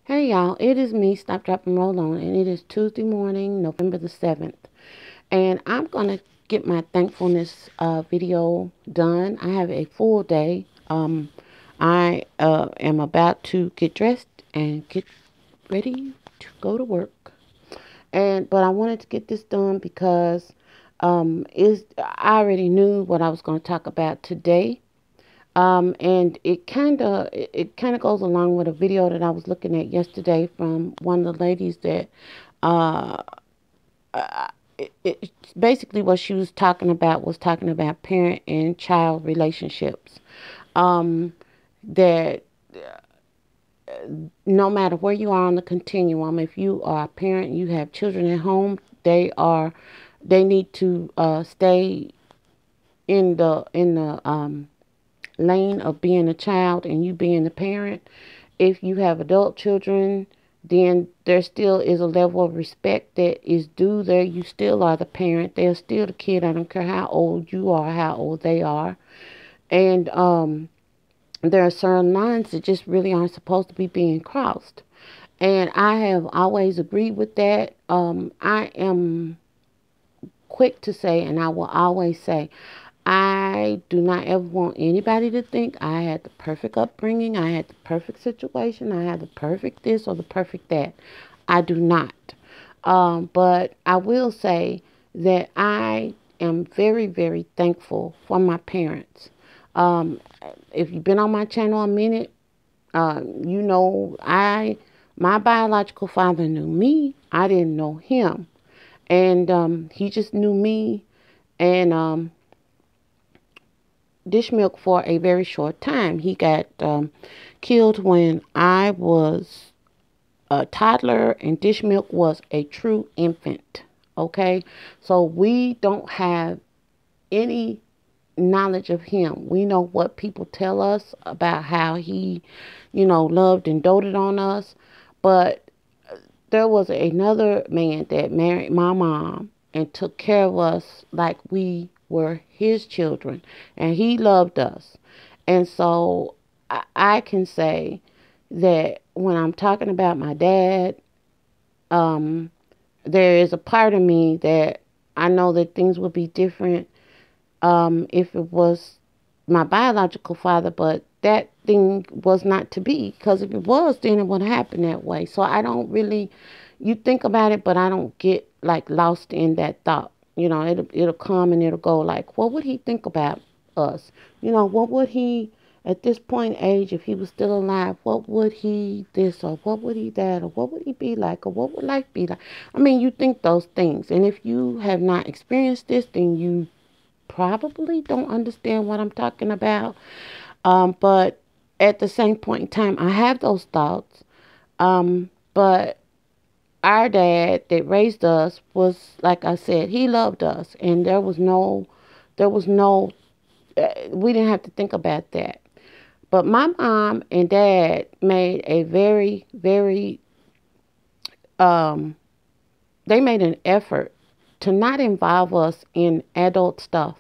Hey y'all, it is me, Stop, Drop, and Roll On, and it is Tuesday morning, November the 7th. And I'm going to get my thankfulness video done. I have a full day. I am about to get dressed and get ready to go to work. But I wanted to get this done because I already knew what I was going to talk about today. And it kind of goes along with a video that I was looking at yesterday from one of the ladies that uh, basically what she was talking about parent and child relationships. Um, that no matter where you are on the continuum, if you are a parent, you have children at home, they need to stay in the lane of being a child and you being the parent. If you have adult children, then there still is a level of respect that is due there. You still are the parent. They're still the kid. I don't care how old you are, how old they are. And there are certain lines that just really aren't supposed to be being crossed. And I have always agreed with that. I am quick to say, and I will always say, I do not ever want anybody to think I had the perfect upbringing, I had the perfect situation, I had the perfect this or the perfect that. I do not. But I will say that I am very, very thankful for my parents. Um, if you've been on my channel a minute, you know my biological father knew me. I didn't know him, and he just knew me. And dish milk for a very short time. He got killed when I was a toddler, and dish milk was a true infant. Okay, so we don't have any knowledge of him. We know what people tell us about how he, loved and doted on us, but there was another man that married my mom and took care of us like we were his children, and he loved us. And so I can say that when I'm talking about my dad, um, there is a part of me that I know that things would be different if it was my biological father, but that thing was not to be, because if it was, then it would happen that way. So I don't really, you think about it, but I don't get like lost in that thought. It'll come and it'll go. Like, what would he think about us? What would he, at this point age, if he was still alive, what would he this, or what would he that, or what would he be like, or what would life be like? I mean, you think those things, and if you have not experienced this, then you probably don't understand what I'm talking about. But at the same point in time, I have those thoughts. But our dad that raised us was, like I said, he loved us, and there was no, we didn't have to think about that. But my mom and dad made a very, very, they made an effort to not involve us in adult stuff.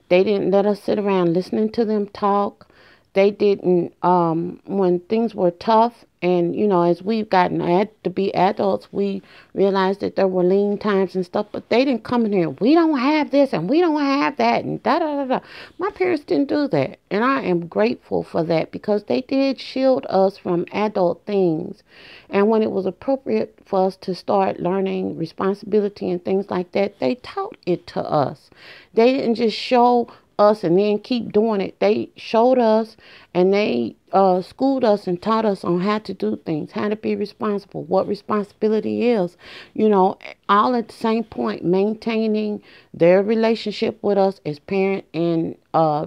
They didn't let us sit around listening to them talk. They didn't, when things were tough, and, as we've gotten to be adults, we realized that there were lean times and stuff, but they didn't come in here, we don't have this and we don't have that and da da da da. My parents didn't do that, and I am grateful for that, because they did shield us from adult things. And when it was appropriate for us to start learning responsibility and things like that, they taught it to us. They didn't just show us and then keep doing it. They showed us, and they schooled us and taught us on how to do things, how to be responsible, what responsibility is, all at the same point, maintaining their relationship with us as parent and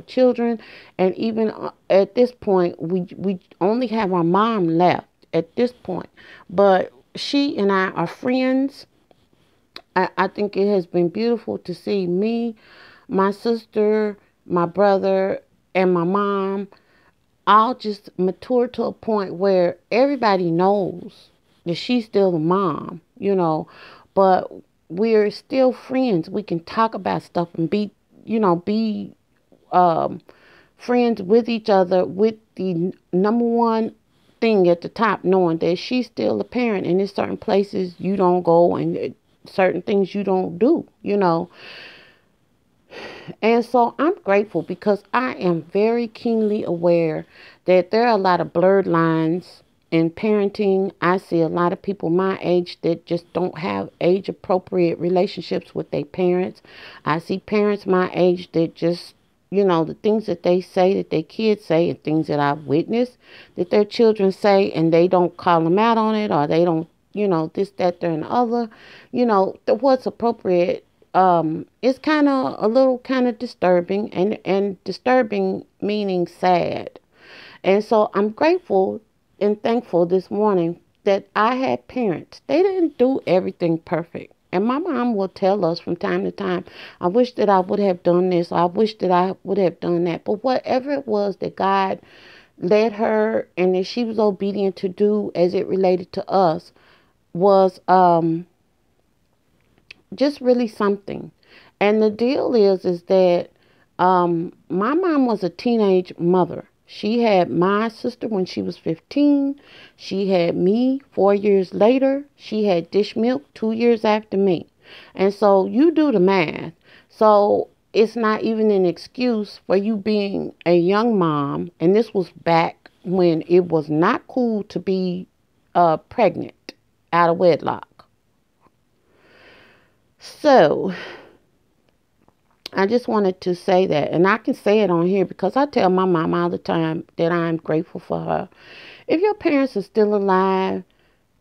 children. And even at this point, we only have our mom left at this point, but she and I are friends. I think it has been beautiful to see me, my sister, my brother, and my mom all just mature to a point where everybody knows that she's still the mom. But we're still friends. We can talk about stuff and be um, friends with each other, with the number one thing at the top, knowing that she's still a parent, and there's certain places you don't go, and certain things you don't do, And so I'm grateful because I am very keenly aware that there are a lot of blurred lines in parenting. I see a lot of people my age that just don't have age appropriate relationships with their parents. I see parents my age that just, the things that they say, that their kids say, and things that I've witnessed that their children say, and they don't call them out on it, or they don't, this, that, there, and the other. What's appropriate, it's kind of a little kind of disturbing, and disturbing meaning sad. And so I'm grateful and thankful this morning that I had parents. They didn't do everything perfect. And my mom will tell us from time to time, I wish that I would have done this, or I wish that I would have done that. But whatever it was that God led her and that she was obedient to do as it related to us was just really something. And the deal is that my mom was a teenage mother. She had my sister when she was 15. She had me 4 years later. She had Dish Milk 2 years after me. And so you do the math. So it's not even an excuse for you being a young mom. And this was back when it was not cool to be pregnant out of wedlock. So I just wanted to say that, and I can say it on here because I tell my mom all the time that I'm grateful for her. If your parents are still alive,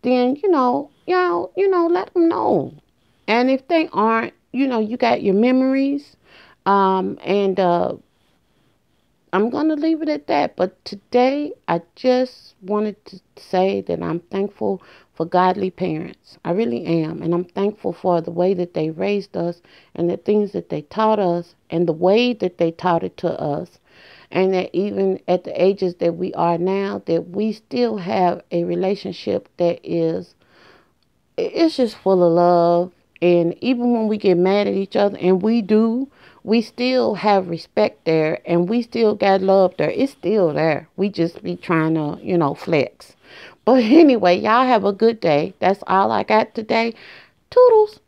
then let them know. And if they aren't, you got your memories, and I'm going to leave it at that. But today, I just wanted to say that I'm thankful for godly parents. I really am. And I'm thankful for the way that they raised us, and the things that they taught us, and the way that they taught it to us. And that even at the ages that we are now, that we still have a relationship that it's just full of love. And even when we get mad at each other, and we do, we still have respect there, and we still got love there. It's still there. We just be trying to, flex. But anyway, y'all have a good day. That's all I got today. Toodles.